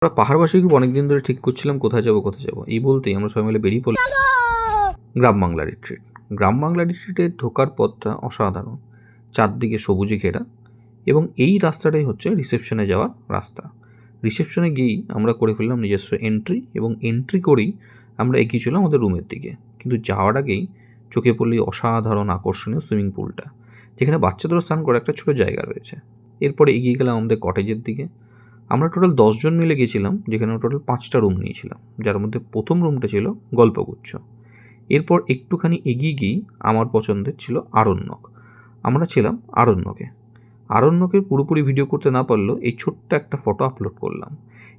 আমরা পাহাড়বাসী গ্রুপ অনেকদিন ধরে ঠিক করছিলাম কোথায় যাবো। এই বলতেই আমরা সবাই মিলে বেরিয়ে পড়লাম গ্রাম বাংলা রিট্রিট। গ্রাম বাংলা রিট্রিটে ঢোকার পথটা অসাধারণ, চারদিকে সবুজে ঘেরা, এবং এই রাস্তাটাই হচ্ছে রিসেপশনে যাওয়ার রাস্তা। রিসেপশনে গিয়েই আমরা করে ফেললাম নিজস্ব এন্ট্রি, এবং এন্ট্রি করেই আমরা এগিয়েছিলাম আমাদের রুমের দিকে। কিন্তু যাওয়ার আগেই চোখে পড়ল এই অসাধারণ আকর্ষণীয় সুইমিং পুলটা, যেখানে বাচ্চাদেরও স্নান করার একটা ছোটো জায়গা রয়েছে। এরপরে এগিয়ে গেলাম আমাদের কটেজের দিকে। আমরা টোটাল 10 জন মিলে গেছিলাম, যেখানে আমরা টোটাল 5টা রুম নিয়েছিলাম, যার মধ্যে প্রথম রুমটা ছিল গল্পগুচ্ছ। এরপর একটুখানি এগিয়ে গিয়েই আমার পছন্দের ছিল আরণ্যক। আমরা ছিলাম আরণ্যকে। আরণ্যকের পুরোপুরি ভিডিও করতে না পারলেও এই ছোট্ট একটা ফটো আপলোড করলাম।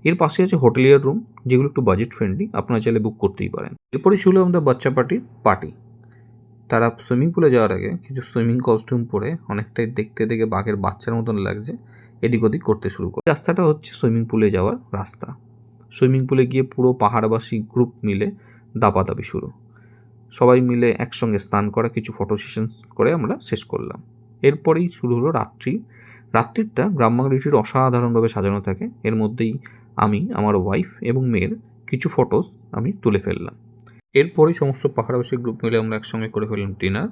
এর পাশে আছে হোটেলিয়ার রুম, যেগুলো একটু বাজেট ফ্রেন্ডলি, আপনারা চাইলে বুক করতেই পারেন। এরপরে ছিল আমাদের বাচ্চা পার্টি। তারা সুইমিং পুলে যাওয়ার আগে কিছু সুইমিং কস্টিউম পরে অনেকটাই দেখতে দেখে বাঘের বাচ্চার মতন লাগছে, এদিক ওদিক করতে শুরু করে। রাস্তাটা হচ্ছে সুইমিং পুলে যাওয়ার রাস্তা। সুইমিং পুলে গিয়ে পুরো পাহাড়বাসী গ্রুপ মিলে দাপাদাপি শুরু। সবাই মিলে একসঙ্গে স্নান করা, কিছু ফটো সেশন করে আমরা শেষ করলাম। এরপরেই শুরু হলো রাত্রিটা গ্রাম বাংলা রিট্রিট অসাধারণভাবে সাজানো থাকে। এর মধ্যেই আমি, আমার ওয়াইফ এবং মেয়ের কিছু ফটোস আমি তুলে ফেললাম। এরপরেই সমস্ত পাহাড়বাসী গ্রুপ মিলে আমরা একসঙ্গে করে ফেললাম ডিনার,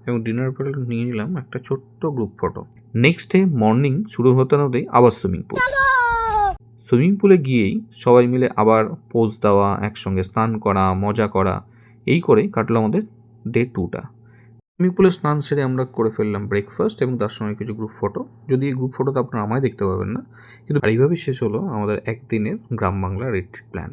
এবং ডিনারের পরে নিয়ে নিলাম একটা ছোট্ট group photo. Next day morning শুরু হতে না হতেই আবার সুইমিং পুলে গিয়েই সবাই মিলে আবার পোজ দেওয়া, একসঙ্গে স্নান করা, মজা করা, এই করেই কাটলো আমাদের ডে 2টা। সুইমিং পুলে স্নান সেরে আমরা করে ফেললাম ব্রেকফাস্ট, এবং তার সঙ্গে কিছু গ্রুপ ফটো। যদি এই গ্রুপ ফটোতে আপনারা আমায় দেখতে পাবেন না, কিন্তু এইভাবেই শেষ হলো আমাদের একদিনের গ্রাম বাংলা রিট্রিট প্ল্যান।